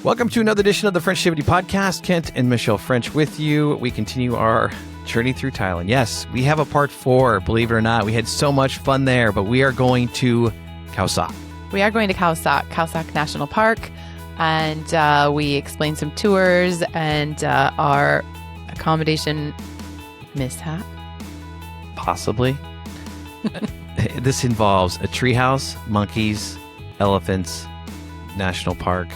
Welcome to another edition of the Frenchitivity Podcast. Kent and Michelle French with you. We continue our journey through Thailand. Yes, we have a part 4, believe it or not. We had so much fun there, but we are going to Khao Sok. We are going to Khao Sok National Park, and we explain some tours and our accommodation mishap. Possibly. This involves a treehouse, monkeys, elephants, national park,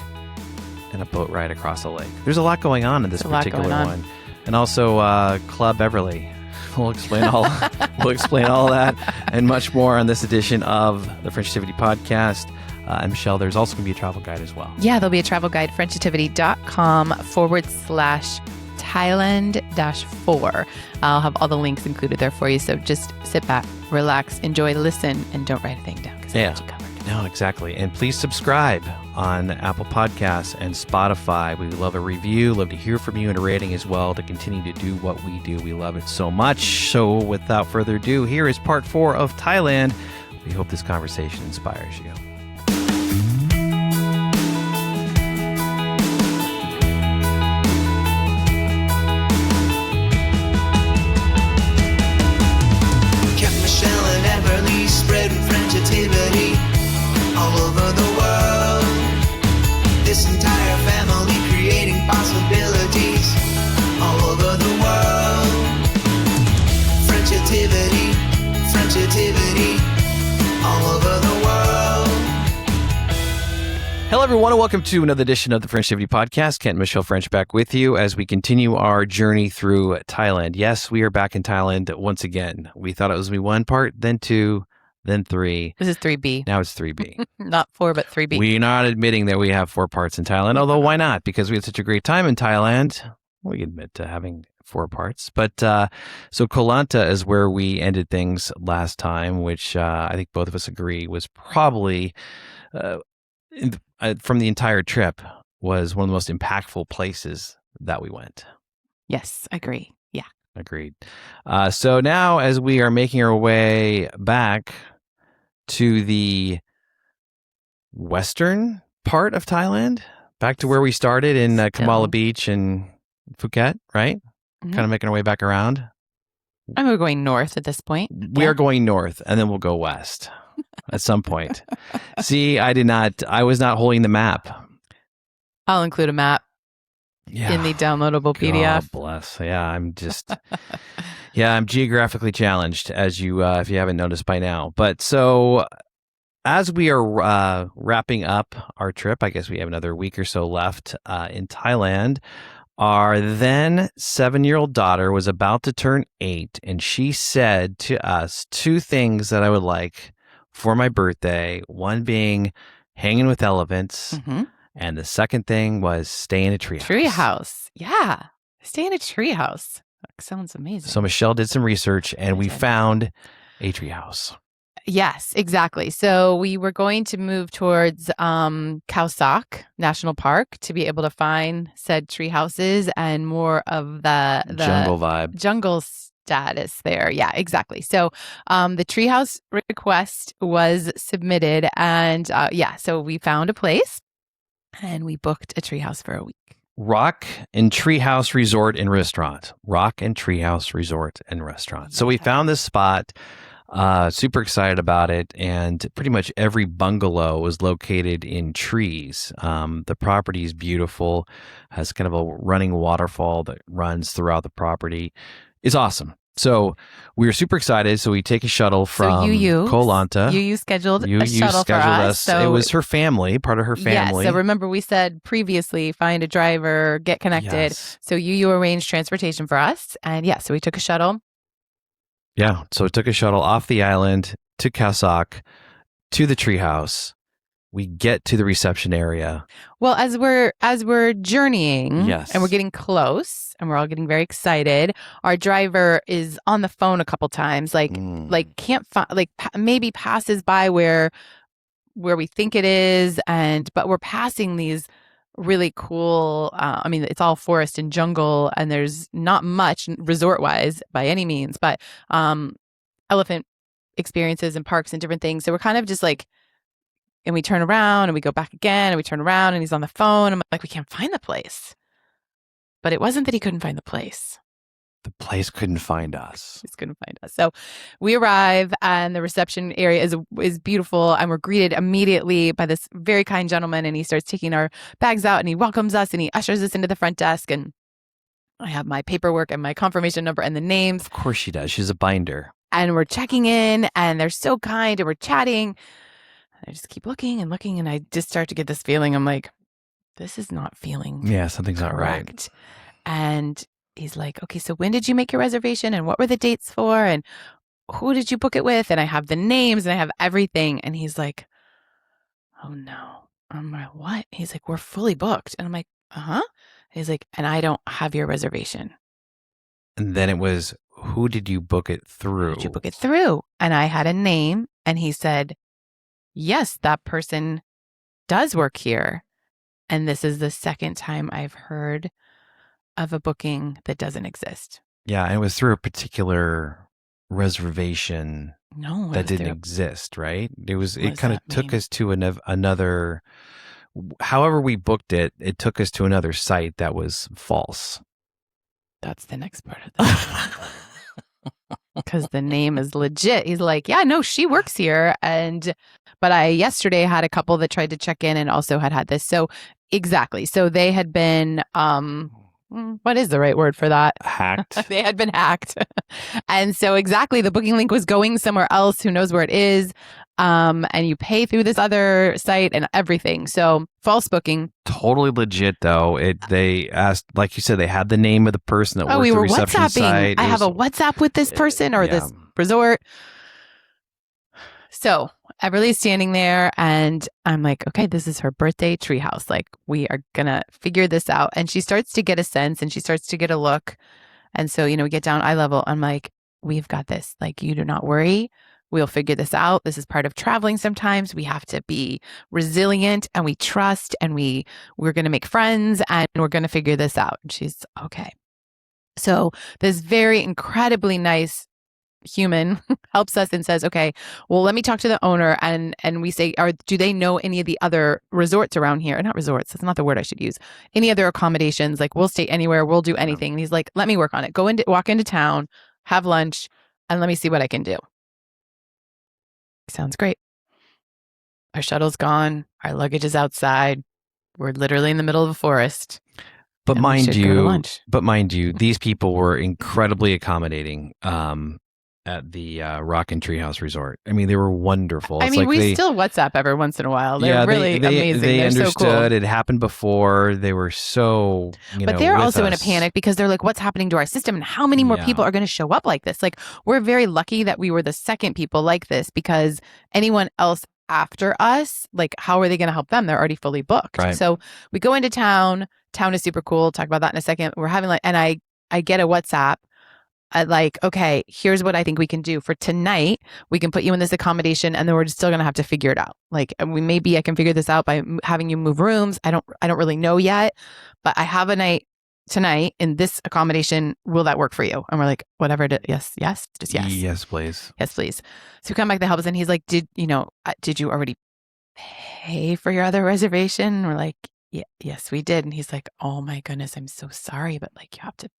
and a boat ride across the lake. There's a lot going on in this particular one. And also Club Beverly. We'll explain all that and much more on this edition of the Frenchitivity Podcast. And Michelle, there's also going to be a travel guide as well. Yeah, there'll be a travel guide, Frenchitivity.com/Thailand-4. I'll have all the links included there for you. So just sit back, relax, enjoy, listen, and don't write a thing down because I got you covered. No, exactly. And please subscribe on Apple Podcasts and Spotify. We love a review, love to hear from you, and a rating as well to continue to do what we do. We love it so much. So without further ado, here is part 4 of Thailand. We hope this conversation inspires you. Spreading Frenchitivity all over the world. This entire family creating possibilities all over the world. Frenchitivity, Frenchitivity all over the world. Hello, everyone, and welcome to another edition of the Frenchitivity Podcast. Kent and Michelle French back with you as we continue our journey through Thailand. Yes, we are back in Thailand once again. We thought it was going to be 1 part, then 2, then 3. This is 3B. Now it's 3B. Not 4, but 3B. We're not admitting that we have 4 parts in Thailand, although why not? Because we had such a great time in Thailand. We admit to having 4 parts. But so Koh Lanta is where we ended things last time, which I think both of us agree was probably, from the entire trip, was one of the most impactful places that we went. Yes, I agree. Yeah. Agreed. So now as we are making our way back to the western part of Thailand, back to where we started in Kamala Beach and Phuket, right? Mm-hmm. Kind of making our way back around. And we're going north at this point. We are going north, and then we'll go west at some point. See, I was not holding the map. I'll include a map in the downloadable PDF. God bless. Yeah, I'm geographically challenged, as you, if you haven't noticed by now. But so as we are wrapping up our trip, I guess we have another week or so left in Thailand. Our then 7-year-old daughter was about to turn 8, and she said to us 2 things that I would like for my birthday. One being hanging with elephants. Mm-hmm. And the second thing was stay in a treehouse. Treehouse. Yeah. Stay in a treehouse. That sounds amazing. So Michelle did some research and we found a treehouse. Yes, exactly. So we were going to move towards Khao Sok National Park to be able to find said tree houses and more of the jungle vibe. Jungle status there. Yeah, exactly. So the treehouse request was submitted and so we found a place. And we booked a treehouse for a week. Rock and Treehouse Resort and Restaurant. Rock and Treehouse Resort and Restaurant. So we found this spot, super excited about it. And pretty much every bungalow was located in trees. The property is beautiful, has kind of a running waterfall that runs throughout the property. It's awesome. So we were super excited. So we take a shuttle from Koh Lanta. You scheduled a shuttle for us. So it was her family, part of her family. Yeah, so remember we said previously, find a driver, get connected. Yes. So you arranged transportation for us. And so we took a shuttle. Yeah, so we took a shuttle off the island to Khao Sok, to the treehouse. We get to the reception area. Well, as we're journeying, and we're getting close, and we're all getting very excited. Our driver is on the phone a couple times, can't find, maybe passes by where we think it is, but we're passing these really cool. It's all forest and jungle, and there's not much resort-wise by any means, but elephant experiences and parks and different things. So we're kind of just and we turn around and we go back again and we turn around and he's on the phone. I'm like, we can't find the place. But it wasn't that he couldn't find the place. The place couldn't find us. He couldn't find us. So we arrive and the reception area is beautiful. And we're greeted immediately by this very kind gentleman. And he starts taking our bags out and he welcomes us and he ushers us into the front desk. And I have my paperwork and my confirmation number and the names. Of course she does. She's a binder. And we're checking in and they're so kind and we're chatting. I just keep looking and looking and I just start to get this feeling. I'm like, this is not feeling something's not right. And he's like, okay, so when did you make your reservation and what were the dates for and who did you book it with? And I have the names and I have everything. And he's like, oh no. I'm like, what? He's like, we're fully booked. And I'm like, uh-huh. He's like, and I don't have your reservation. And then it was, who did you book it through? Who did you book it through? And I had a name and he said, yes, that person does work here. And this is the second time I've heard of a booking that doesn't exist. Yeah, and it was through a particular reservation that didn't exist, right? It kind of took us to another, however we booked it, it took us to another site that was false. That's the next part of this. Because the name is legit. He's like, yeah, no, she works here. But I yesterday had a couple that tried to check in and also had this. So exactly. So they had been, what is the right word for that? Hacked. They had been hacked. And so exactly, the booking link was going somewhere else. Who knows where it is? And you pay through this other site and everything. So false booking. Totally legit though. They asked, like you said, they had the name of the person that worked the reception site. I have a WhatsApp with this person or this resort. So Everly's standing there and I'm like, okay, this is her birthday treehouse. Like, we are going to figure this out. And she starts to get a sense and she starts to get a look. And so, we get down eye level. I'm like, we've got this. Like, you do not worry. We'll figure this out. This is part of traveling sometimes. We have to be resilient and we trust and we're going to make friends and we're going to figure this out. And she's okay. So this very incredibly nice human helps us and says, okay, well, let me talk to the owner. And we say, do they know any of the other resorts around here? Not resorts. That's not the word I should use. Any other accommodations? Like, we'll stay anywhere. We'll do anything. And he's like, let me work on it. Walk into town, have lunch, and let me see what I can do. Sounds great. Our shuttle's gone. Our luggage is outside. We're literally in the middle of a forest. But mind you, these people were incredibly accommodating at the Rock and Treehouse Resort. I mean, they were wonderful. I mean, we still WhatsApp every once in a while. They're really amazing. They understood. So cool. It happened before. They were so, But they're also in a panic because they're like, what's happening to our system and how many more people are going to show up like this? Like, we're very lucky that we were the second people like this because anyone else after us, like, how are they going to help them? They're already fully booked. Right. So we go into town. Town is super cool. Talk about that in a second. We're having and I get a WhatsApp. Like, okay, here's what I think we can do for tonight. We can put you in this accommodation and then we're still going to have to figure it out. Like, maybe I can figure this out by having you move rooms. I don't really know yet, but I have a night tonight in this accommodation. Will that work for you? And we're like, whatever it is. Yes. Just yes. Yes, please. Yes, please. So we come back to help us and he's like, did you already pay for your other reservation? And we're like, yeah, yes, we did. And he's like, oh my goodness, I'm so sorry. But like, you have to,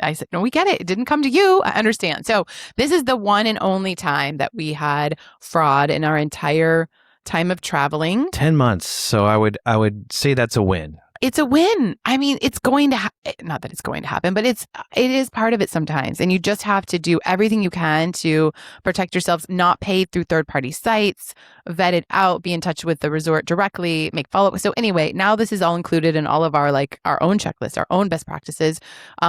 I said, no, we get it. It didn't come to you. I understand. So this is the one and only time that we had fraud in our entire time of traveling. 10 months. So I would say that's a win. It's a win. I mean, it's going to not that it's going to happen, but it is part of it sometimes. And you just have to do everything you can to protect yourselves, not pay through third-party sites, vet it out, be in touch with the resort directly, make follow-up. So anyway, now this is all included in all of our our own checklist, our own best practices,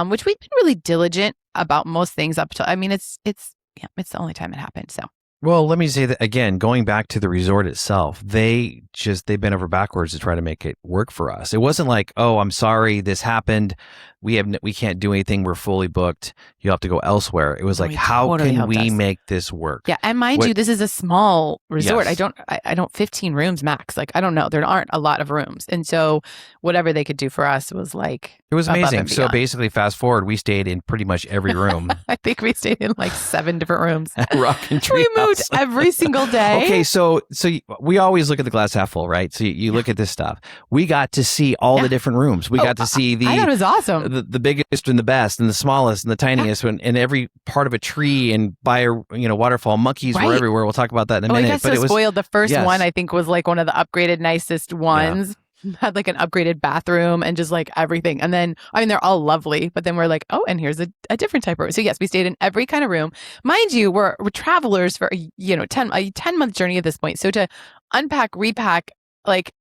which we've been really diligent about most things up to. I mean, it's the only time it happened. So. Well, let me say that again, going back to the resort itself, they bent over backwards to try to make it work for us. It wasn't like, oh, I'm sorry, this happened. we can't do anything. We're fully booked. You have to go elsewhere. It was like, how totally can we helped us. make this work? Yeah, and mind you, this is a small resort. Yes. I don't 15 rooms max. Like, I don't know. There aren't a lot of rooms, and so whatever they could do for us was like it was above amazing. and So beyond. basically, fast forward, we stayed in pretty much every room. I think we stayed in like 7 different rooms. Rock and We Treehouse. moved every single day. Okay, so we always look at the glass half full, right? So you look at this stuff. We got to see all the different rooms. We got to see I thought it was awesome. the biggest and the best and the smallest and the tiniest and every part of a tree and by a waterfall. Monkeys were everywhere. We'll talk about that in a minute. I got so spoiled. The first yes. one I think was like one of the upgraded, nicest ones. Yeah. Had like an upgraded bathroom and just like everything. And then, I mean, they're all lovely, but then we're like, oh, and here's a different type of room. So yes, we stayed in every kind of room. Mind you, we're travelers for, a 10-month journey at this point. So to unpack, repack, like,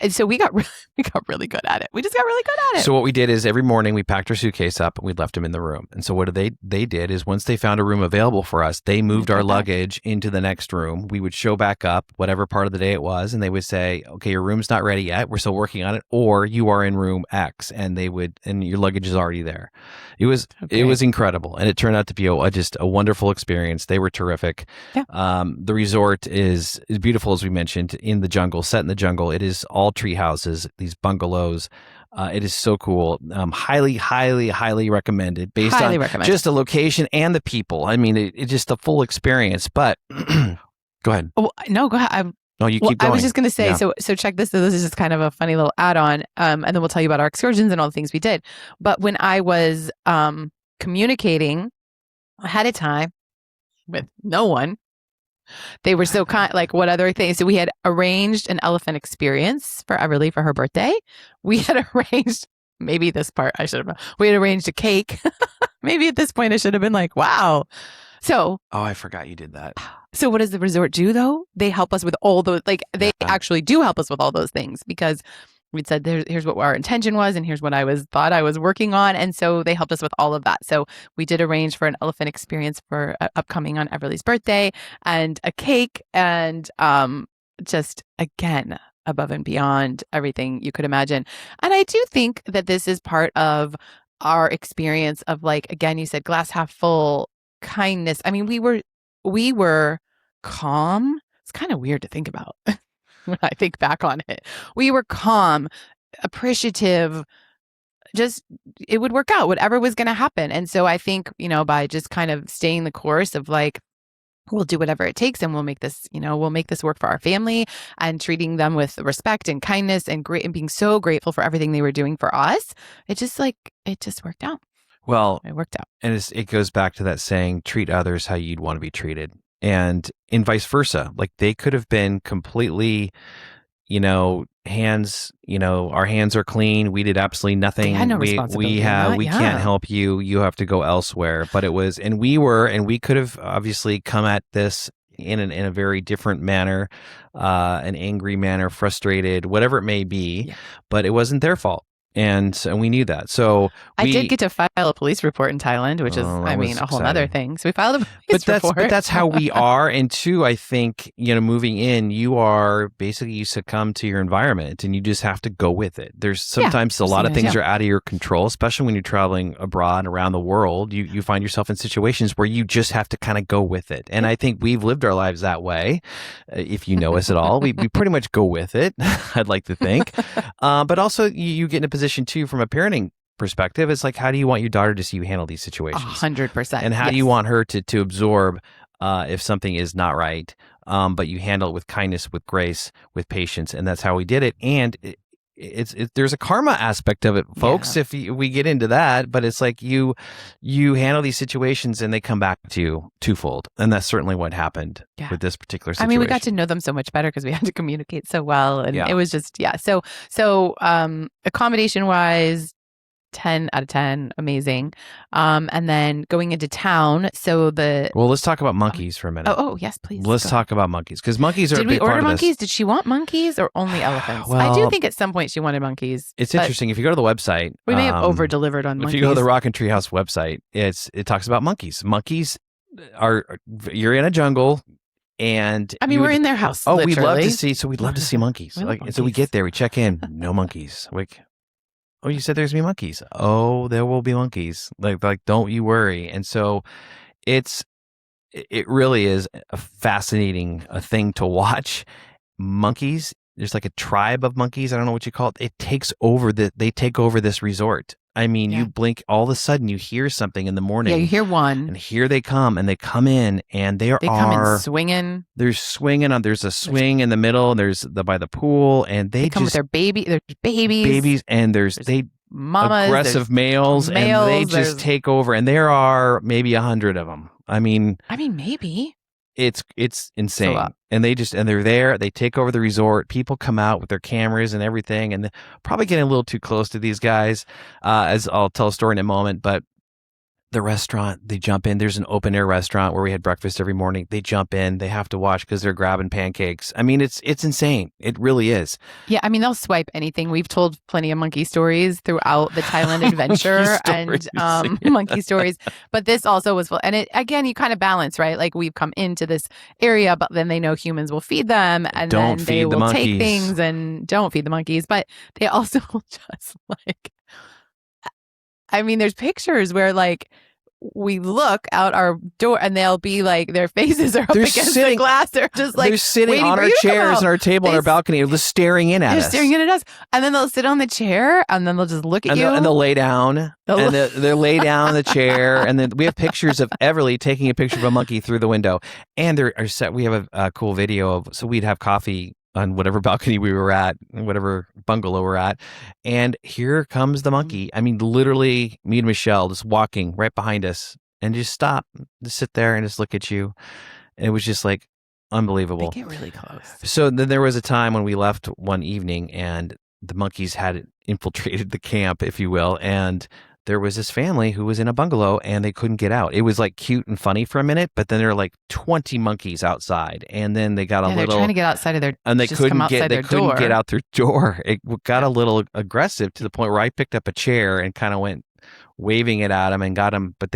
and so we got really good at it. We just got really good at it. So what we did is every morning we packed our suitcase up and we left them in the room. And so what they did is once they found a room available for us, they moved our luggage into the next room. We would show back up whatever part of the day it was, and they would say, okay, your room's not ready yet. We're still working on it. Or you are in room X, and your luggage is already there. It was incredible. And it turned out to be just a wonderful experience. They were terrific. Yeah. The resort is beautiful, as we mentioned, in the jungle, set in the jungle. It is all tree houses, these bungalows. It is so cool. Highly, highly, highly recommended based on just the location and the people. I mean, it's just the full experience. But go ahead. Oh, no, go ahead. You keep going. I was just going to say, so check this. So this is just kind of a funny little add-on. And then we'll tell you about our excursions and all the things we did. But when I was communicating ahead of time with no one, they were so kind, like, what other things? So we had arranged an elephant experience for Everly for her birthday. We had arranged, maybe this part I should have, we had arranged a cake. Maybe at this point I should have been like, wow. So. Oh, I forgot you did that. So what does the resort do though? They help us with all those, like they actually do help us with all those things because we'd said, here's what our intention was, and here's what thought I was working on. And so they helped us with all of that. So we did arrange for an elephant experience for upcoming on Everly's birthday and a cake and just, again, above and beyond everything you could imagine. And I do think that this is part of our experience of, like, again, you said glass half full, kindness. I mean, we were calm. It's kind of weird to think about. When I think back on it, we were calm, appreciative, just it would work out, whatever was going to happen. And so I think, by just kind of staying the course of like, we'll do whatever it takes and we'll make this work for our family and treating them with respect and kindness and great and being so grateful for everything they were doing for us. It just worked out. Well, it worked out. And it goes back to that saying, treat others how you'd want to be treated. And vice versa. Like they could have been completely, hands, our hands are clean. We did absolutely nothing. They had no responsibility. We can't help you. You have to go elsewhere. But it was, and we could have obviously come at this in a very different manner, an angry manner, frustrated, whatever it may be, but it wasn't their fault. And we knew that. So I did get to file a police report in Thailand, which is, a whole other thing. So we filed a police report. But that's how we are. And two, I think, moving in, you succumb to your environment and you just have to go with it. There's sometimes a lot of things are out of your control, especially when you're traveling abroad around the world. You find yourself in situations where you just have to kind of go with it. And I think we've lived our lives that way. If you know us at all, we pretty much go with it, I'd like to think. But also you get in a position too, from a parenting perspective, it's like, how do you want your daughter to see you handle these situations? 100%. And how do you want her to absorb if something is not right, but you handle it with kindness, with grace, with patience, and that's how we did it. And there's a karma aspect of it, folks. If we get into that, but it's like you handle these situations and they come back to you twofold, and that's certainly what happened with this particular situation. I mean, we got to know them so much better because we had to communicate so well, and it was just So accommodation wise, 10 out of 10, amazing. And then going into town, let's talk about monkeys for a minute. Oh yes, please. Let's talk about monkeys, because monkeys are a big part of this. Did we order monkeys? Did she want monkeys or only elephants? Well, I do think at some point she wanted monkeys. It's interesting. If you go to the website, we may have over delivered on monkeys. If you go to the Rock and Treehouse website, it talks about monkeys. Monkeys you're in a jungle. And we're in their house. We'd love to see. So we'd love to see monkeys. So we get there, we check in, no monkeys. Oh, you said there's gonna be monkeys. Oh, there will be monkeys. Like don't you worry. And so it really is a fascinating thing to watch. Monkeys, there's like a tribe of monkeys. I don't know what you call it. They take over this resort. I mean, you blink, all of a sudden you hear something in the morning. Yeah, you hear one. And here they come, and they come in, and they come in swinging. They're swinging on. There's a swing in the middle, and there's by the pool, and they come with their babies. There's babies, and there's mamas, aggressive males, and they just take over. And there are maybe 100 of them. I mean, maybe. It's insane. And they're there. They take over the resort. People come out with their cameras and everything, and they're probably getting a little too close to these guys, as I'll tell a story in a moment. But the restaurant, they jump in. There's an open air restaurant where we had breakfast every morning. They jump in. They have to watch because they're grabbing pancakes. I mean, it's insane. It really is. Yeah, I mean, they'll swipe anything. We've told plenty of monkey stories throughout the Thailand adventure and monkey stories. But this also was full. And again, you kind of balance, right? Like we've come into this area, but then they know humans will feed them, and then they will take things and don't feed the monkeys. But they also just like, I mean, there's pictures where like we look out our door and they'll be like, their faces are up against the glass. They're just like, they're sitting on our chairs and our table on our balcony, just staring in at us. They're staring in at us. And then they'll sit on the chair and then they'll just look at you. And they'll lay down. They'll lay down in the chair. And then we have pictures of Everly taking a picture of a monkey through the window. And we have a cool video so we'd have coffee on whatever balcony we were at, whatever bungalow we're at. And here comes the monkey. I mean, literally, me and Michelle just walking right behind us and just stop, just sit there and just look at you. And it was just like unbelievable. They get really close. So then there was a time when we left one evening and the monkeys had infiltrated the camp, if you will. And there was this family who was in a bungalow and they couldn't get out. It was like cute and funny for a minute, but then there were like 20 monkeys outside, and then they got a little. They're trying to get outside of their. And they couldn't get out their door. It got a little aggressive to the point where I picked up a chair and kind of went waving it at them and got them. But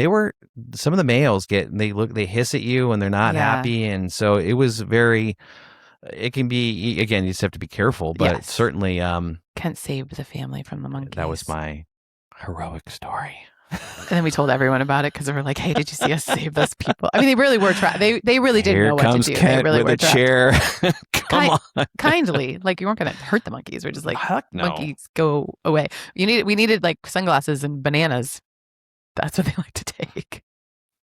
some of the males they hiss at you and they're not happy, and so it was very. It can be, again, you just have to be careful, but certainly can't save the family from the monkeys. That was my heroic story. And then we told everyone about it because they were like, "Hey, did you see us save those people?" I mean, they really were trapped. They really didn't know what to do. Kent they really with were a chair. Come on, kindly, like you weren't going to hurt the monkeys. We're just like, no. Monkeys, go away. We needed like sunglasses and bananas. That's what they like to take.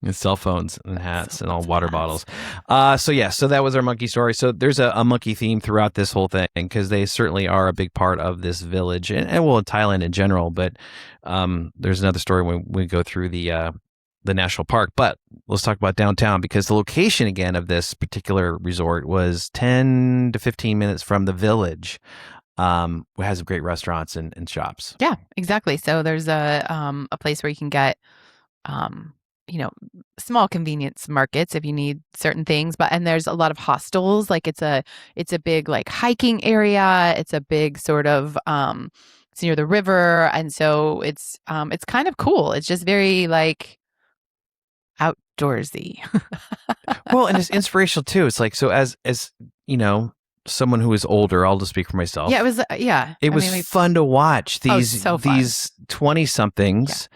And cell phones and hats and all water bottles. So that was our monkey story. So there's a monkey theme throughout this whole thing because they certainly are a big part of this village and well, in Thailand in general. But there's another story when we go through the national park. But let's talk about downtown because the location again of this particular resort was 10 to 15 minutes from the village. It has great restaurants and shops. Yeah, exactly. So there's a place where you can get small convenience markets if you need certain things, and there's a lot of hostels. Like it's a big like hiking area. It's a big sort of it's near the river, and so it's kind of cool. It's just very like outdoorsy. Well, and it's inspirational too. It's like, so as you know, someone who is older, I'll just speak for myself. Yeah, it was. It was fun to watch these 20-somethings.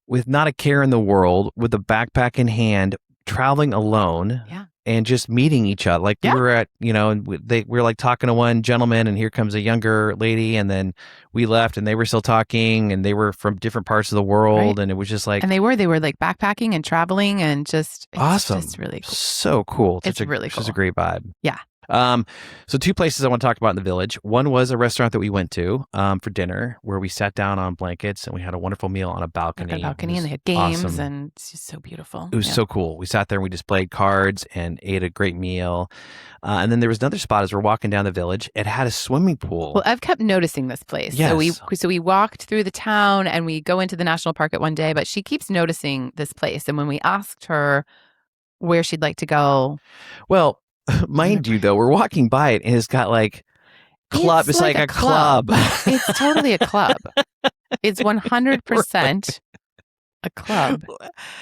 With not a care in the world, with a backpack in hand, traveling alone, and just meeting each other. Like we were at, we were like talking to one gentleman, and here comes a younger lady, and then we left, and they were still talking, and they were from different parts of the world, and it was just like, and they were like backpacking and traveling, and just awesome, just really cool. So cool. It's really cool. It's a great vibe. Yeah. So two places I want to talk about in the village. One was a restaurant that we went to for dinner where we sat down on blankets and we had a wonderful meal on a balcony. And they had games and it's just so beautiful. It was so cool. We sat there and we just played cards and ate a great meal. And then there was another spot as we're walking down the village. It had a swimming pool. Well, I've kept noticing this place. Yes. So we walked through the town and we go into the national park at one day, but she keeps noticing this place. And when we asked her where she'd like to go, well, mind you, though, we're walking by it and it's got like club. It's like a club. It's totally a club. It's 100% a club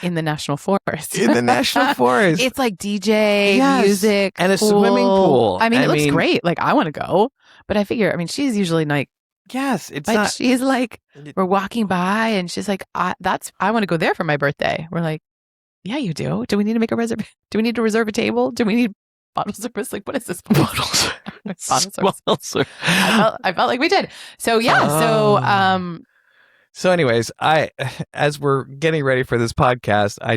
in the national forest. In the national forest. It's like DJ, music, and a swimming pool. I mean, it looks great. Like, I want to go. But I figure, she's usually like Yes, it's But not. she's like, we're walking by and she's like, I want to go there for my birthday. We're like, yeah, you do. Do we need to make a reservation? Do we need to reserve a table? Do we need bottle service? Like, what is this? Bottle service. I felt like we did. So yeah. So anyways, as we're getting ready for this podcast, I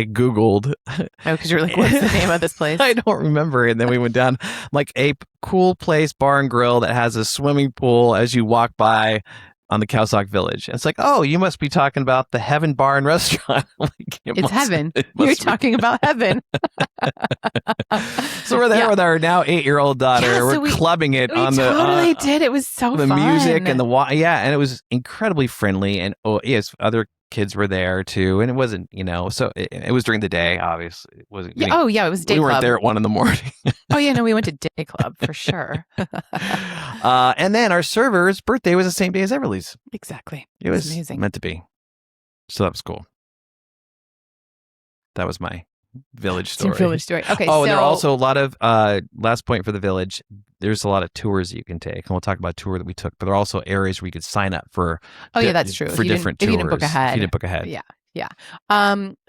Googled. Oh, because you're like, what's the name of this place? I don't remember. And then we went down like a cool place, bar and grill that has a swimming pool as you walk by on the Khao Sok Village. And it's like, oh, you must be talking about the Heaven Bar and Restaurant. It's heaven. You're talking about heaven. So we're there with our now 8-year-old daughter. Yeah, we're clubbing it on the. We totally did. It was so the fun. music and the and it was incredibly friendly. And yes, other kids were there too, and it wasn't, so it was during the day. Obviously, it wasn't. It was day club. We weren't club. There at 1 a.m. Oh yeah, no, we went to day club for sure. And then our server's birthday was the same day as Everly's. Exactly. It was amazing. Meant to be. So that was cool. That was my village story. Okay. Oh, and there are also a lot of last point for the village. There's a lot of tours that you can take, and we'll talk about a tour that we took. But there are also areas where you could sign up for. Oh yeah, that's true. For different tours. If you didn't book ahead. If you didn't book ahead. Yeah.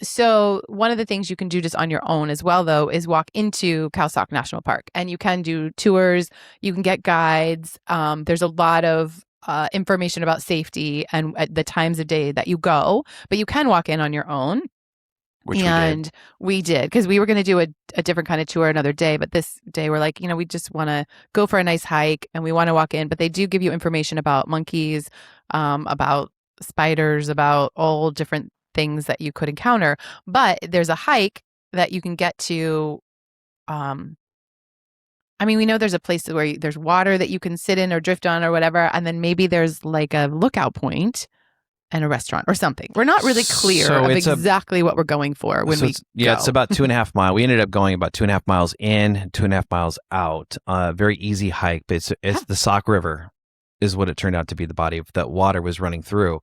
So one of the things you can do just on your own as well, though, is walk into Khao Sok National Park, and you can do tours. You can get guides. There's a lot of information about safety and at the times of day that you go, but you can walk in on your own. Which we did because we were going to do a different kind of tour another day, but this day we're like, we just want to go for a nice hike and we want to walk in, but they do give you information about monkeys, about spiders, about all different things that you could encounter. But there's a hike that you can get to. We know there's a place where there's water that you can sit in or drift on or whatever, and then maybe there's like a lookout point and a restaurant or something. We're not really clear of exactly what we're going for when we go. It's about 2.5 miles. We ended up going about 2.5 miles in, 2.5 miles out. Very easy hike, but it's the Sok River is what it turned out to be. The body of that water was running through.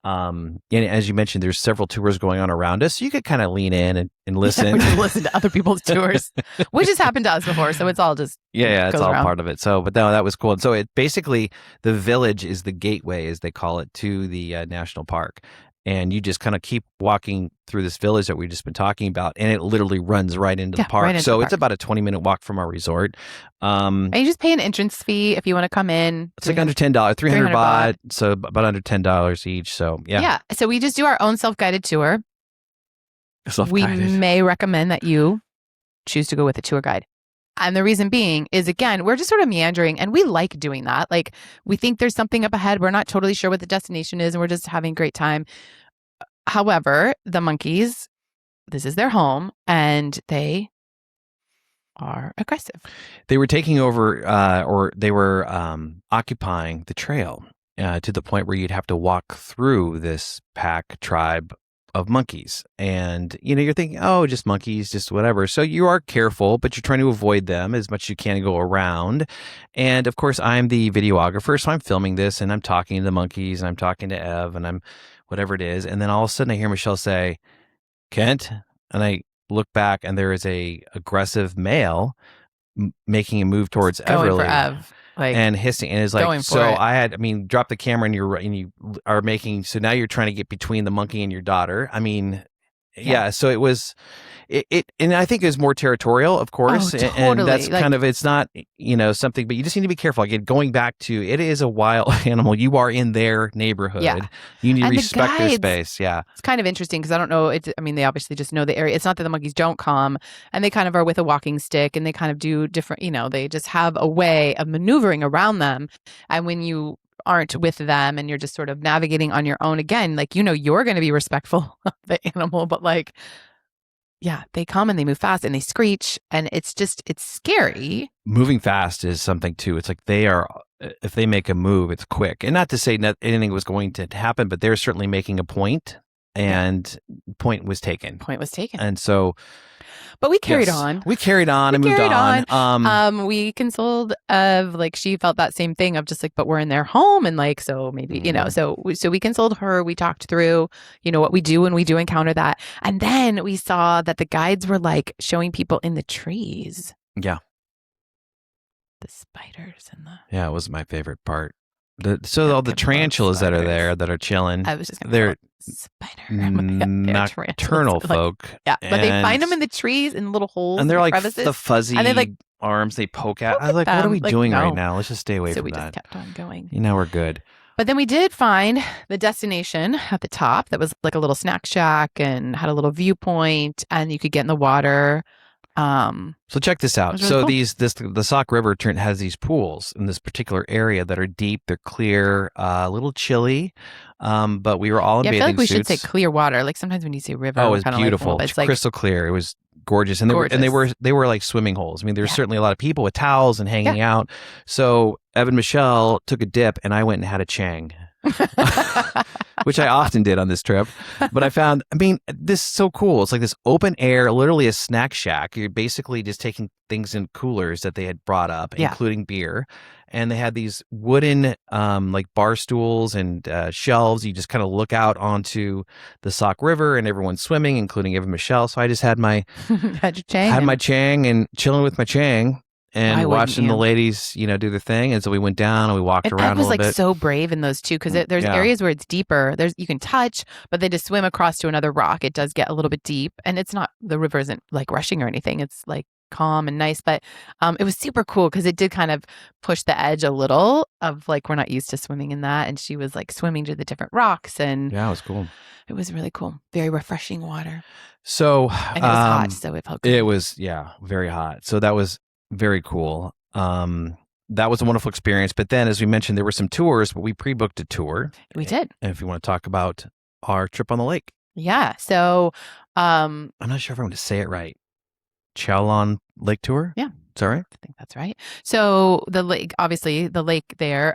And as you mentioned, there's several tours going on around us. So you could kind of lean in and listen. Yeah, listen to other people's tours, which has happened to us before. So it's all just it's all around. Part of it. So, but no, that was cool. And so it basically, the village is the gateway, as they call it, to the national park. And you just kind of keep walking through this village that we've just been talking about, and it literally runs right into the park. So it's about a 20-minute walk from our resort. And you just pay an entrance fee if you want to come in. It's like under $10, 300 baht, so about under $10 each. So yeah. So we just do our own self-guided tour. Self-guided. We may recommend that you choose to go with a tour guide. And the reason being is, again, we're just sort of meandering and we like doing that. Like, we think there's something up ahead. We're not totally sure what the destination is and we're just having a great time. However, the monkeys, this is their home and they are aggressive. They were taking over or they were occupying the trail to the point where you'd have to walk through this pack tribe of monkeys. And, you're thinking, oh, just monkeys, just whatever. So you are careful, but you're trying to avoid them as much as you can and go around. And of course, I'm the videographer, so I'm filming this and I'm talking to the monkeys and I'm talking to Ev and I'm whatever it is. And then all of a sudden I hear Michelle say, Kent, and I look back and there is a aggressive male making a move towards Everly. For Ev. And hissing, and it's like, so it. Drop the camera and you are making, so now you're trying to get between the monkey and your daughter. So it was, and I think it was more territorial, of course. Oh, totally. And that's kind of, it's not, something, but you just need to be careful. Again, going back to, it is a wild animal. You are in their neighborhood. Yeah. You need to respect their space. Yeah. It's kind of interesting because I don't know. They obviously just know the area. It's not that the monkeys don't come, and they kind of are with a walking stick and they kind of do different, they just have a way of maneuvering around them. And when you aren't with them and you're just sort of navigating on your own, again, you're going to be respectful of the animal, but they come and they move fast and they screech and it's scary. Moving fast is something too. It's like if they make a move, it's quick. And not to say that anything was going to happen, but they're certainly making a point, and point was taken. And so, but we carried on. We carried on and moved on. We consoled of she felt that same thing of just but we're in their home and so maybe so we consoled her. We talked through what we do when we do encounter that, and then we saw that the guides were showing people in the trees. Yeah, the spiders and it was my favorite part. All the tarantulas that are there that are chilling. I was just going to spider. Nocturnal folk. Yeah, but they find them in the trees in little holes. And they're like crevices, the fuzzy and they like arms they poke at. I was like, what are we doing right now? Let's just stay away from that. So we just kept on going. We're good. But then we did find the destination at the top that was like a little snack shack and had a little viewpoint, and you could get in the water. So check this out. Really cool. The Sok River has these pools in this particular area that are deep. They're clear, a little chilly, but we were all in bathing suits. I feel like we should say clear water. Like sometimes when you say river, it's beautiful. It's like crystal clear. It was gorgeous, and they were like swimming holes. I mean, there were certainly a lot of people with towels and hanging out. So Evan Michelle took a dip, and I went and had a chang. Which I often did on this trip. But I found, this is so cool. It's like this open air, literally a snack shack. You're basically just taking things in coolers that they had brought up, including beer. And they had these wooden like bar stools and shelves. You just kind of look out onto the Sok River and everyone's swimming, including Evan Michelle. So I just had my my chang and chilling with my chang. And watching the ladies, do their thing. And so we went down and we walked around a little bit. I was so brave in those too, because there's areas where it's deeper. You can touch, but then to swim across to another rock, it does get a little bit deep. And the river isn't like rushing or anything. It's like calm and nice. But it was super cool because it did kind of push the edge a little of like, we're not used to swimming in that. And she was like swimming to the different rocks. And yeah, it was cool. It was really cool. Very refreshing water. So, and it was hot, so it felt good. It was, very hot. So that was very cool. That was a wonderful experience. But then, as we mentioned, there were some tours, but we pre-booked a tour. We did. And if you want to talk about our trip on the lake. Yeah. So, I'm not sure if I want to say it right. Cheow Lan Lake tour? Yeah. Is that right? I think that's right. So the lake, obviously the lake there,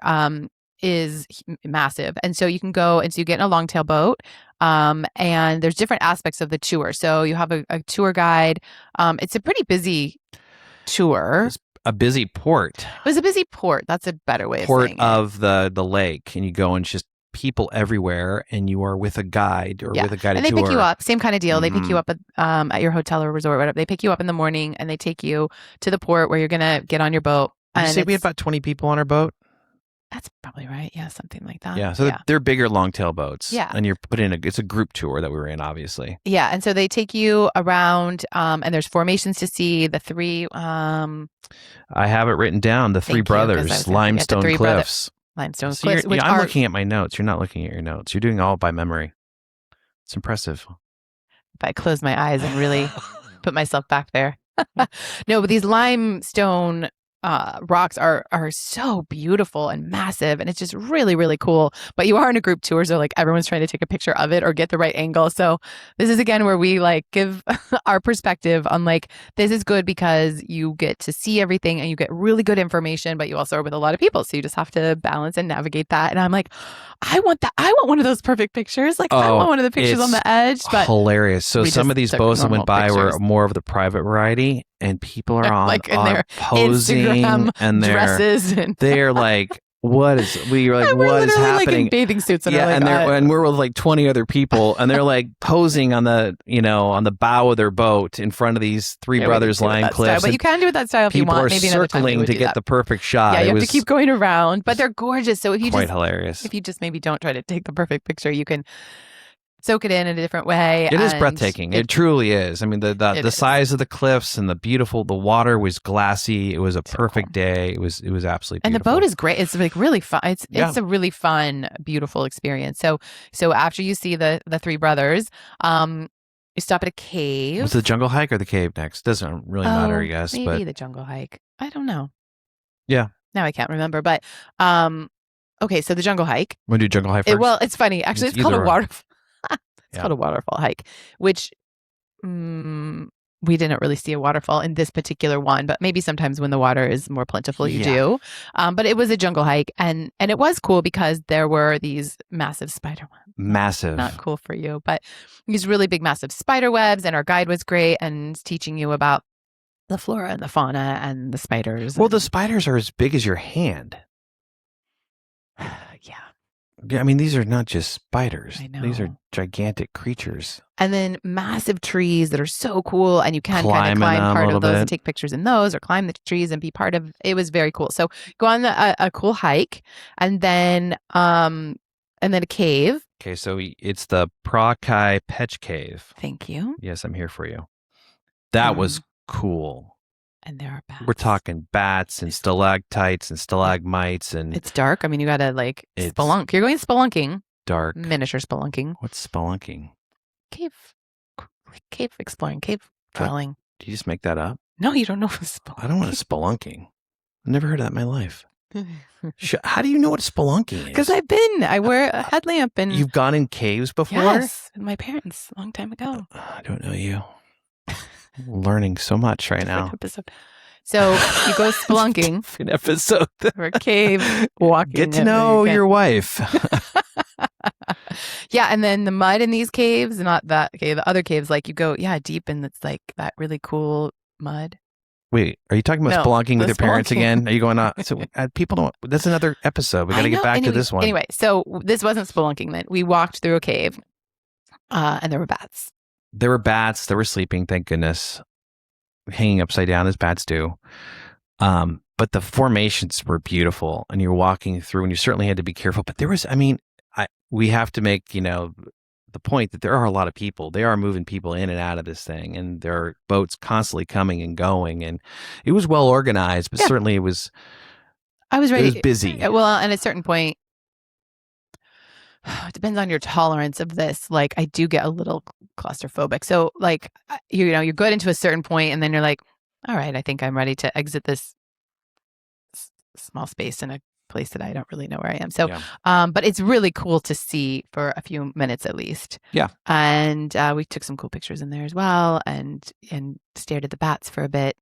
is massive. And so you can go, and so you get in a longtail boat. And there's different aspects of the tour. So you have a tour guide. It's a pretty busy tour. It's a busy port. It was a busy port. That's a better way of saying it. Port of the lake, and you go and it's just people everywhere, and you are with a guide or with a guided tour. And they pick you up. Same kind of deal. They pick you up at your hotel or resort, whatever. They pick you up in the morning, and they take you to the port where you're gonna get on your boat. Did you say we had about 20 people on our boat? That's probably right. Yeah, something like that. Yeah, so they're bigger longtail boats. Yeah. And you're put in it's a group tour that we were in, obviously. Yeah, and so they take you around, and there's formations to see, the three... I have it written down, the Three Brothers, Limestone Cliffs. Limestone so Cliffs, I'm looking at my notes. You're not looking at your notes. You're doing all by memory. It's impressive. If I close my eyes and really put myself back there. No, but these limestone rocks are so beautiful and massive, and it's just really, really cool. But you are in a group tour, so like everyone's trying to take a picture of it or get the right angle. So this is again where we like give our perspective on like, this is good because you get to see everything and you get really good information, but you also are with a lot of people, so you just have to balance and navigate that. And I'm like, I want that. I want one of those perfect pictures. Like I want one of the pictures on the edge. But hilarious. So some of these boats that went by were more of the private variety. And people are on, like in their posing Instagram and dresses, and they're like, "What is?" We were like, "What is happening?" Like in bathing suits, and and we're with like 20 other people, and they're like posing on the on the bow of their boat in front of these Three Brothers lime cliffs. But you can do it that style if you want. Maybe another time circling to get the perfect shot. Yeah, you have to keep going around, but they're gorgeous. So if you hilarious. If you just maybe don't try to take the perfect picture, you can soak it in a different way. It is breathtaking. It truly is. I mean, the size of the cliffs and the water was glassy. It was a perfect day. It was absolutely beautiful. And the boat is great. It's like really fun. It's a really fun, beautiful experience. So after you see the Three Brothers, you stop at a cave. Was the jungle hike or the cave next? Doesn't really matter, I guess. Maybe the jungle hike. I don't know. Yeah. Now I can't remember, but okay. So the jungle hike. Want to do jungle hike first? Well, it's funny. Actually, it's called a waterfall. It's called a waterfall hike, which we didn't really see a waterfall in this particular one, but maybe sometimes when the water is more plentiful, you do. But it was a jungle hike, and it was cool because there were these massive spider webs. Massive. Not cool for you, but these really big, massive spider webs, and our guide was great and teaching you about the flora and the fauna and the spiders. Well, the spiders are as big as your hand. Yeah. I mean, these are not just spiders. I know. These are gigantic creatures. And then massive trees that are so cool. And you can kind of climb them part a of those little and bit. take pictures in those or climb the trees and be part of it. Was very cool. So go on a cool hike and then a cave. Okay, so it's the Pra Kai Pech Cave. Thank you. Yes, I'm here for you. That was cool. And there are bats. We're talking bats and stalactites and stalagmites and It's dark. I mean, you got to spelunk. You're going spelunking. dark. Miniature spelunking. What's spelunking? Cave exploring. Cave dwelling. Do you just make that up? No, you don't know what spelunking. I don't know what spelunking. I've never heard of that in my life. How do you know what spelunking is? Because I wear a headlamp and You've gone in caves before? yes, with my parents a long time ago. I don't know you. I'm learning so much right now. Episode. So you go spelunking An episode. or cave walking. Get to know your wife. Yeah, and then the mud in these caves, not that cave, the other caves, like you go, deep, and it's like that really cool mud. Wait, are you talking about No, spelunking with the your parents spelunking. again? Are you going on? So people don't. That's another episode. We got to get back to this one. Anyway, so this wasn't spelunking then. We walked through a cave, and there were bats. There were bats. They were sleeping. Thank goodness, hanging upside down as bats do. But the formations were beautiful, and you're walking through, and you certainly had to be careful. But there was, we have to make the point that there are a lot of people. They are moving people in and out of this thing, and there are boats constantly coming and going, and it was well organized, but certainly it was. I was ready. It was busy. Well, and at a certain point, it depends on your tolerance of this. Like, I do get a little claustrophobic. So, like, you're good into a certain point, and then you're like, all right, I think I'm ready to exit this small space in a place that I don't really know where I am. So, but it's really cool to see for a few minutes at least. Yeah. And we took some cool pictures in there as well, and stared at the bats for a bit.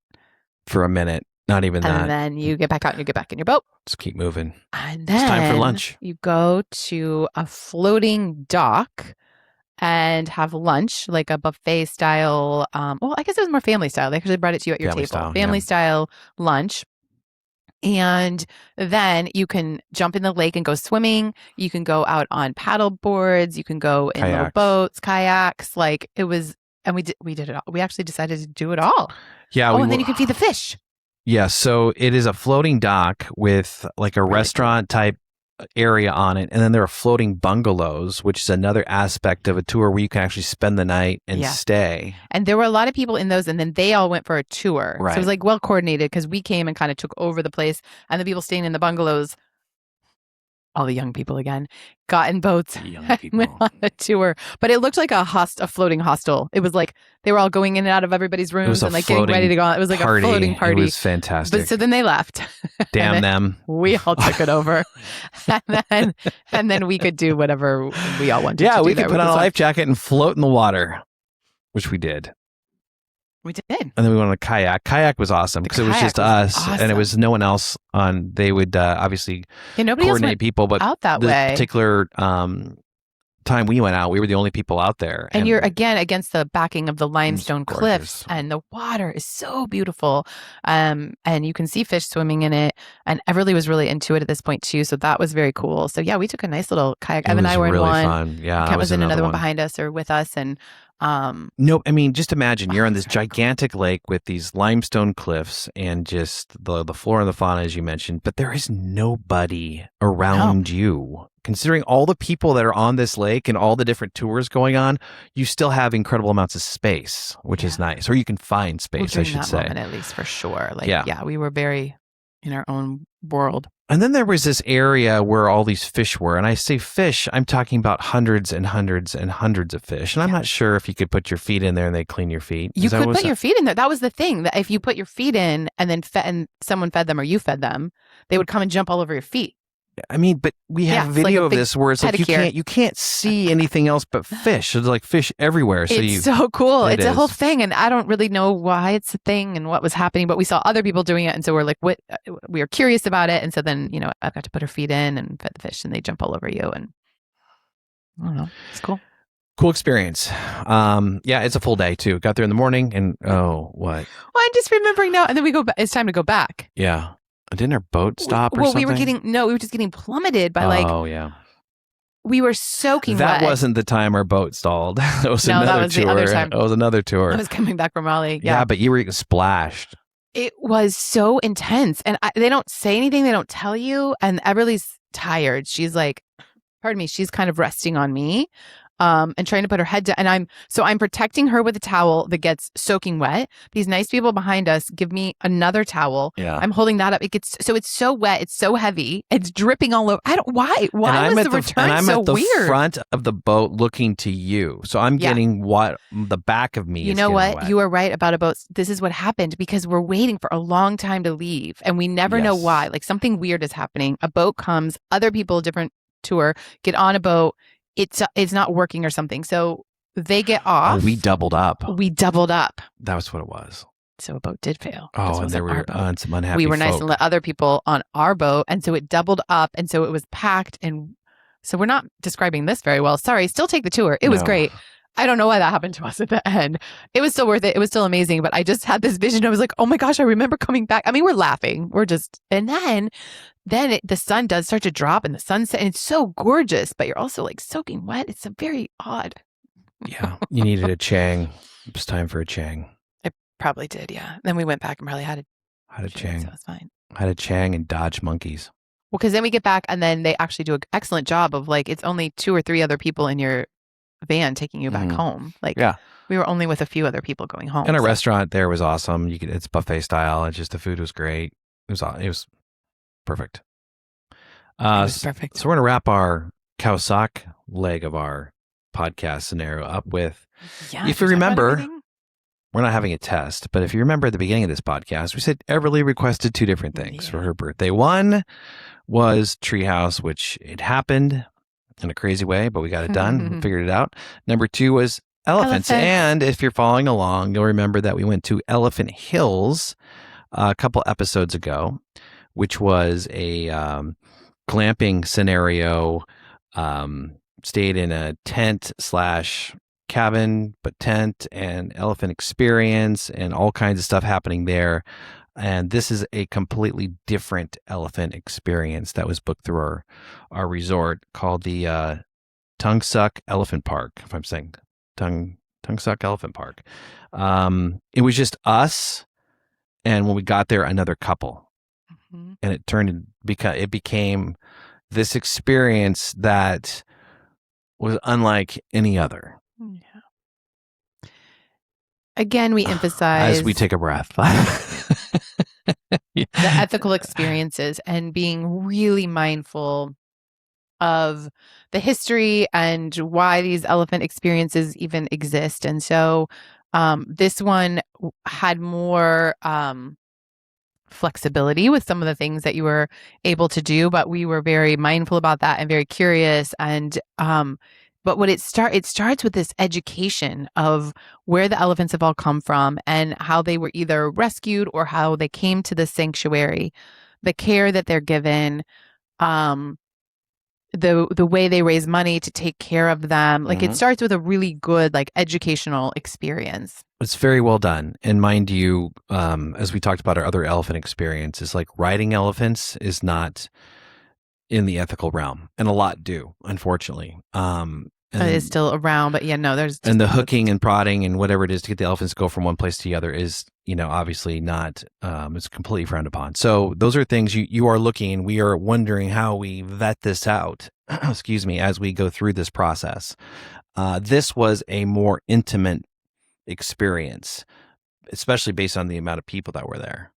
For a minute, not even that. And then you get back out and you get back in your boat. Just keep moving. And then It's time for lunch. You go to a floating dock and have lunch, like a buffet style. Well, I guess it was more family style. They actually brought it to you at your Family table. style, Family yeah. style lunch. And then you can jump in the lake and go swimming. You can go out on paddle boards. You can go in little Kayaks. boats, kayaks. Like it was, and we did it all. We actually decided to do it all. Yeah. And then you can feed the fish. Yeah. So it is a floating dock with like a restaurant type area on it. And then there are floating bungalows, which is another aspect of a tour where you can actually spend the night and stay. And there were a lot of people in those, and then they all went for a tour. Right. So it was like well coordinated because we came and kind of took over the place, and the people staying in the bungalows, all the young people again, got in boats and went on a tour. But it looked like a floating hostel. It was like they were all going in and out of everybody's rooms and like getting ready to go on. It was like a floating party. It was fantastic. But so then they left. Damn them. We all took it over. and then we could do whatever we all wanted to do. Yeah, we could there put with on the a sun. life jacket and float in the water, which we did. We did. And then we went on a kayak. Kayak was awesome because it was just us and it was no one else on. They would obviously nobody coordinate else went people, but out that this way. particular time we went out, we were the only people out there. And you're again against the backing of the limestone gorgeous. cliffs, and the water is so beautiful. And you can see fish swimming in it. And Everly was really into it at this point too, so that was very cool. So yeah, we took a nice little kayak. Evan and I were really in one. fun. Yeah, Kent was in another one behind us or with us, and no, I mean, just imagine you're on this gigantic lake with these limestone cliffs and just the flora and the fauna, as you mentioned, but there is nobody around you. Considering all the people that are on this lake and all the different tours going on, you still have incredible amounts of space, which is nice. Or you can find space, I should say. moment, at least for sure. Like, we were very in our own world. And then there was this area where all these fish were. And I say fish, I'm talking about hundreds and hundreds and hundreds of fish. And I'm not sure if you could put your feet in there and they clean your feet. You could put your feet in there. That was the thing. That if you put your feet in and then and someone fed them or you fed them, they would come and jump all over your feet. I mean, but we have video of this where it's like you can't see anything else but fish. There's like fish everywhere. So it's so cool. It's a whole thing, and I don't really know why it's a thing and what was happening. But we saw other people doing it, and so we're like, what? We were curious about it, and so then I got to put her feet in and fed the fish, and they jump all over you, and I don't know, it's cool. Cool experience. Yeah, it's a full day too. Got there in the morning, and what? Well, I'm just remembering now, and then we go. It's time to go back. Yeah. Didn't our boat stop or well, something? we were just getting plummeted by Oh, yeah. we were soaking That wet. wasn't the time our boat stalled. That was No, another that was tour. the other time. It was another tour. I was coming back from Raleigh. Yeah, but you were splashed. It was so intense. And they don't say anything. They don't tell you. And Everly's tired. She's like, pardon me, she's kind of resting on me. And trying to put her head down. And I'm protecting her with a towel that gets soaking wet. These nice people behind us give me another towel. Yeah. I'm holding that up. It's so wet. It's so heavy. It's dripping all over. Why was the return so weird? And I'm at the front of the boat looking to you. So I'm getting what the back of me is. You know what? Wet. You are right about a boat. This is what happened because we're waiting for a long time to leave and we never know why. Like something weird is happening. A boat comes, other people, different tour, get on a boat. It's not working or something. So they get off. We doubled up. That was what it was. So a boat did fail. Oh, and there were some unhappy We were nice folk. and let other people on our boat. And so it doubled up. And so it was packed. And so we're not describing this very well. Sorry. Still take the tour. It was great. I don't know why that happened to us at the end. It was still worth it. It was still amazing. But I just had this vision. I was like, oh my gosh, I remember coming back. I mean, we're laughing. And then the sun does start to drop and the sunset. And it's so gorgeous, but you're also like soaking wet. It's a very odd. Yeah. You needed a Chang. It was time for a Chang. I probably did. Yeah. Then we went back and probably had a Chang. So it was fine. Had a Chang and dodge monkeys. Well, because then we get back and then they actually do an excellent job of like, it's only 2 or 3 other people in your van taking you back home. Like, we were only with a few other people going home. And a restaurant there was awesome. It's buffet style. It's just the food was great. It was perfect. Perfect. So we're gonna wrap our Khao Sok leg of our podcast scenario up with. Yeah, if you remember, we're not having a test, but if you remember at the beginning of this podcast, we said Everly requested 2 different things for her birthday. One was Treehouse, which it happened in a crazy way, but we got it done. We figured it out. Number 2 was elephants. And if you're following along, you'll remember that we went to Elephant Hills a couple episodes ago, which was a glamping scenario. Stayed in a tent / cabin, but tent and elephant experience and all kinds of stuff happening there. And this is a completely different elephant experience that was booked through our resort called the Khao Sok Elephant Park, if I'm saying Khao Sok Elephant Park. It was just us, and when we got there, another couple. And it became this experience that was unlike any other. Yeah. Again, we emphasize as we take a breath. The ethical experiences and being really mindful of the history and why these elephant experiences even exist. And so this one had more flexibility with some of the things that you were able to do, but we were very mindful about that and very curious. And but what it starts with this education of where the elephants have all come from and how they were either rescued or how they came to the sanctuary, the care that they're given, the way they raise money to take care of them. Like it starts with a really good like educational experience. It's very well done. And mind you, as we talked about our other elephant experiences, like riding elephants is not in the ethical realm, and a lot do, unfortunately. It is still around, but there's and the hooking and prodding and whatever it is to get the elephants to go from one place to the other is, obviously not. It's completely frowned upon. So those are things you are looking. We are wondering how we vet this out. Excuse me, as we go through this process. This was a more intimate experience, especially based on the amount of people that were there.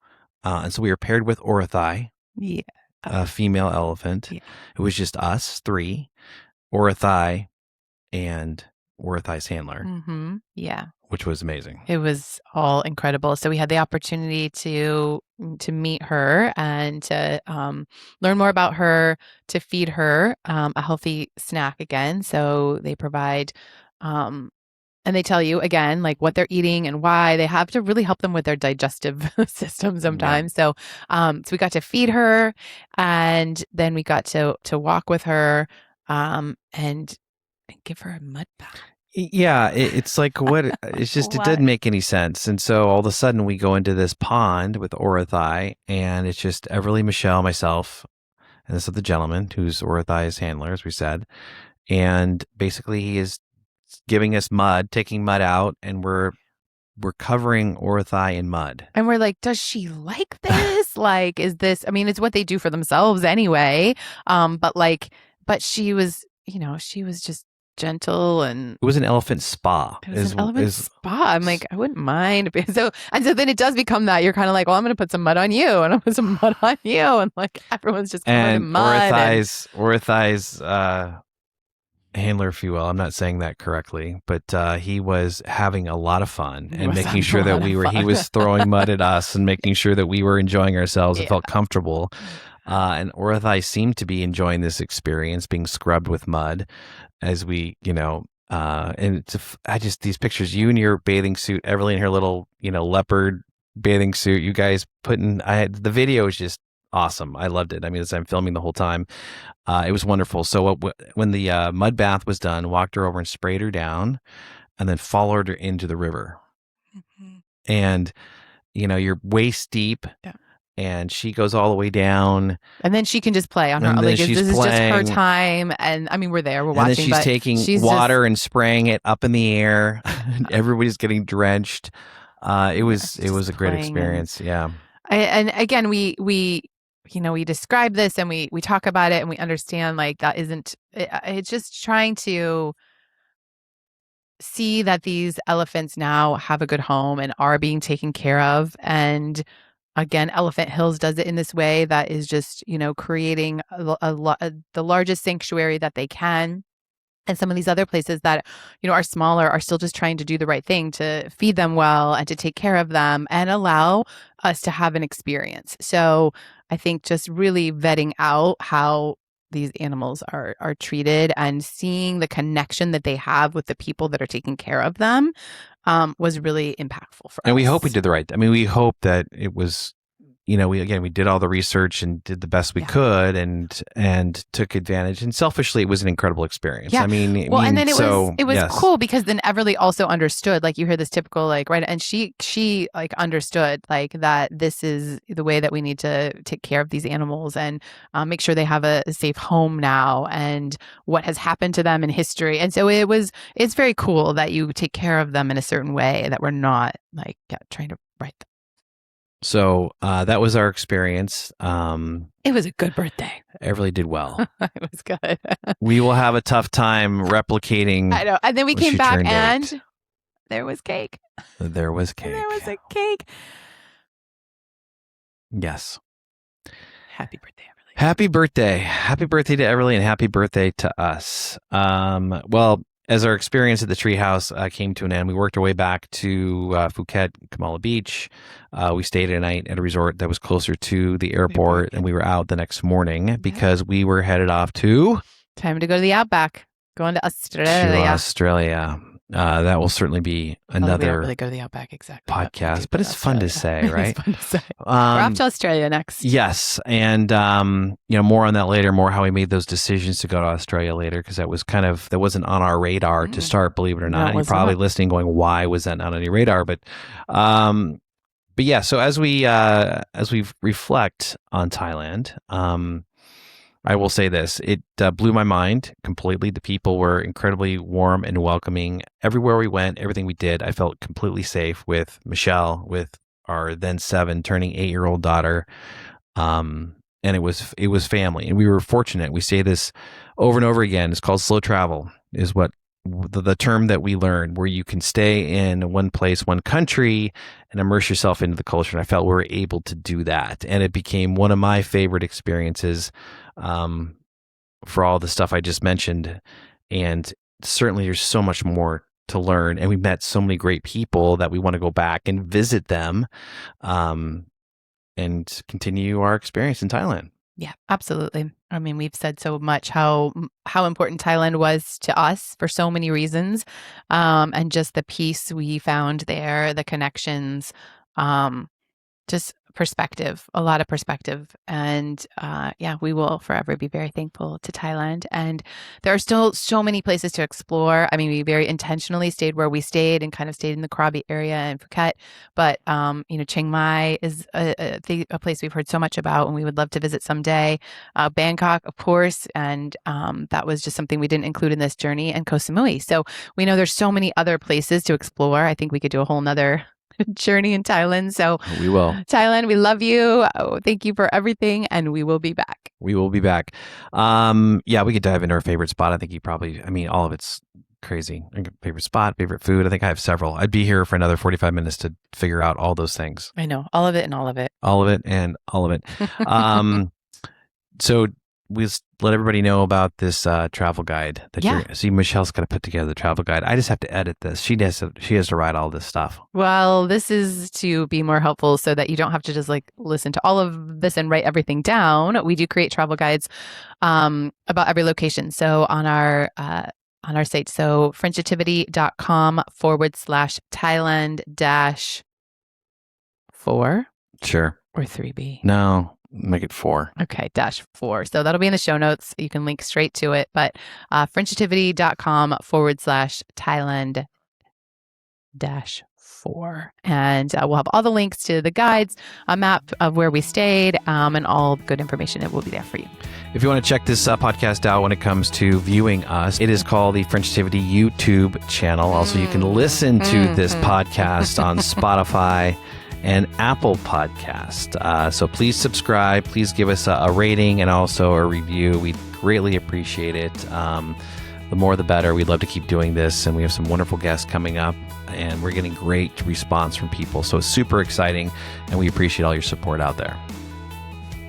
And so we were paired with Orathai, a female elephant. Yeah. It was just us 3, Orathai and Orathai's handler. Yeah. Which was amazing. It was all incredible. So we had the opportunity to meet her and to learn more about her, to feed her a healthy snack again. So they provide and they tell you again, like what they're eating and why. They have to really help them with their digestive system sometimes. Yeah. So we got to feed her, and then we got to walk with her and give her a mud bath. Yeah, it's like what it's just it didn't make any sense. And so all of a sudden we go into this pond with Orathai, and it's just Everly, Michelle, myself, and this other gentleman who's Orathai's handler, as we said. and basically he is giving us mud, taking mud out, and we're covering Orthai in mud. And we're like, does she like this? Like, is this, I mean, it's what they do for themselves anyway. But she was, she was just gentle, and it was an elephant spa. It was an elephant spa. I'm like, I wouldn't mind. So then it does become that you're kind of like, well, I'm going to put some mud on you, and I'll put some mud on you, and like everyone's just covered in mud. Orthai's handler, if you will, I'm not saying that correctly, but he was having a lot of fun and making sure that he was throwing mud at us and making sure that we were enjoying ourselves and felt comfortable. And Orthai seemed to be enjoying this experience, being scrubbed with mud as we, and these pictures, you in your bathing suit, Everly in her little, leopard bathing suit, you guys the video is just awesome. I loved it. I mean, as I'm filming the whole time, it was wonderful. So when the mud bath was done, walked her over and sprayed her down, and then followed her into the river. Mm-hmm. And, you're waist deep. Yeah. And she goes all the way down. And then she can just play on her own. Like, this is just her time. And I mean, we're there, we're watching. And then she's taking water and spraying it up in the air. Everybody's getting drenched. It was a great experience. Yeah. And again, we describe this and we talk about it and we understand like that it's just trying to see that these elephants now have a good home and are being taken care of. And again, Elephant Hills does it in this way that is just, creating the largest sanctuary that they can. And some of these other places that, are smaller are still just trying to do the right thing to feed them well and to take care of them and allow us to have an experience. So I think just really vetting out how these animals are treated and seeing the connection that they have with the people that are taking care of them was really impactful for us. And we hope we did the right. I mean, we hope that it was, we did all the research and did the best we could and took advantage. And selfishly, it was an incredible experience. Yeah. And then it was yes. cool because then Everly also understood, like you hear this typical, like, right. And she like understood like that this is the way that we need to take care of these animals and make sure they have a safe home now and what has happened to them in history. And so it's very cool that you take care of them in a certain way that we're not like trying to write them. So that was our experience. It was a good birthday. Everly did well. It was good. We will have a tough time replicating. I know. And then we came back and there was cake. There was cake. There was a cake. Yes. Happy birthday, Everly. Happy birthday. Happy birthday to Everly and happy birthday to us. Well, as our experience at the Treehouse came to an end, we worked our way back to Phuket, Kamala Beach. We stayed a night at a resort that was closer to the airport, and we were out the next morning because we were headed off to... Time to go to the Outback. Going to Australia. That will certainly be another we don't really go to the Outback exactly podcast, but it's fun to say, right? It's fun to say. We're off to Australia next. Yes, and more on that later. More how we made those decisions to go to Australia later, because that wasn't on our radar to start. Believe it or not, you're probably listening, going, "Why was that not on your radar?" But yeah. So as we reflect on Thailand, I will say this. It blew my mind completely. The people were incredibly warm and welcoming. Everywhere we went, everything we did, I felt completely safe with Michelle, with our then 7, turning 8-year-old daughter. And it was family. And we were fortunate. We say this over and over again. It's called slow travel, is what the term that we learned, where you can stay in one place, one country, and immerse yourself into the culture. And I felt we were able to do that. And it became one of my favorite experiences for all the stuff I just mentioned. And certainly there's so much more to learn. And we met so many great people that we want to go back and visit them and continue our experience in Thailand. Yeah, absolutely. I mean, we've said so much how important Thailand was to us for so many reasons, and just the peace we found there, the connections. just perspective, a lot of perspective. And we will forever be very thankful to Thailand. And there are still so many places to explore. I mean, we very intentionally stayed where we stayed and kind of stayed in the Krabi area and Phuket. But, Chiang Mai is a place we've heard so much about and we would love to visit someday. Bangkok, of course. And that was just something we didn't include in this journey, and Koh Samui. So we know there's so many other places to explore. I think we could do a whole nother journey in Thailand. So we will. Thailand, we love you. Oh, thank you for everything. And we will be back. We will be back. We could dive into our favorite spot. I think all of it's crazy. Favorite spot, favorite food. I think I have several. I'd be here for another 45 minutes to figure out all those things. I know. All of it and all of it. All of it and all of it. So we let everybody know about this travel guide that Michelle's got to put together the travel guide. I just have to edit this. She has to write all this stuff. Well, this is to be more helpful so that you don't have to just listen to all of this and write everything down. We do create travel guides about every location. So on our site, so Frenchitivity.com/Thailand-4. Sure. Or 3B. No. Make it 4. Okay, -4. So that'll be in the show notes. You can link straight to it. But Frenchitivity.com/Thailand-4. And we'll have all the links to the guides, a map of where we stayed, and all good information. It will be there for you. If you want to check this podcast out when it comes to viewing us, it is called the Frenchitivity YouTube channel. Also, you can listen to this podcast on Spotify and Apple Podcast. So please subscribe. Please give us a rating and also a review. We'd greatly appreciate it. The more the better. We'd love to keep doing this. And we have some wonderful guests coming up. And we're getting great response from people. So it's super exciting. And we appreciate all your support out there.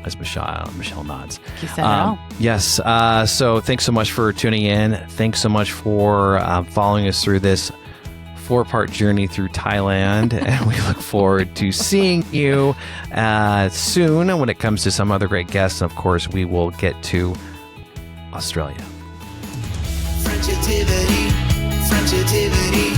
As Michelle nods. You said it all. Yes. So thanks so much for tuning in. Thanks so much for following us through this 4-part journey through Thailand, and we look forward to seeing you soon when it comes to some other great guests. And of course, we will get to Australia. Frenchitivity, Frenchitivity.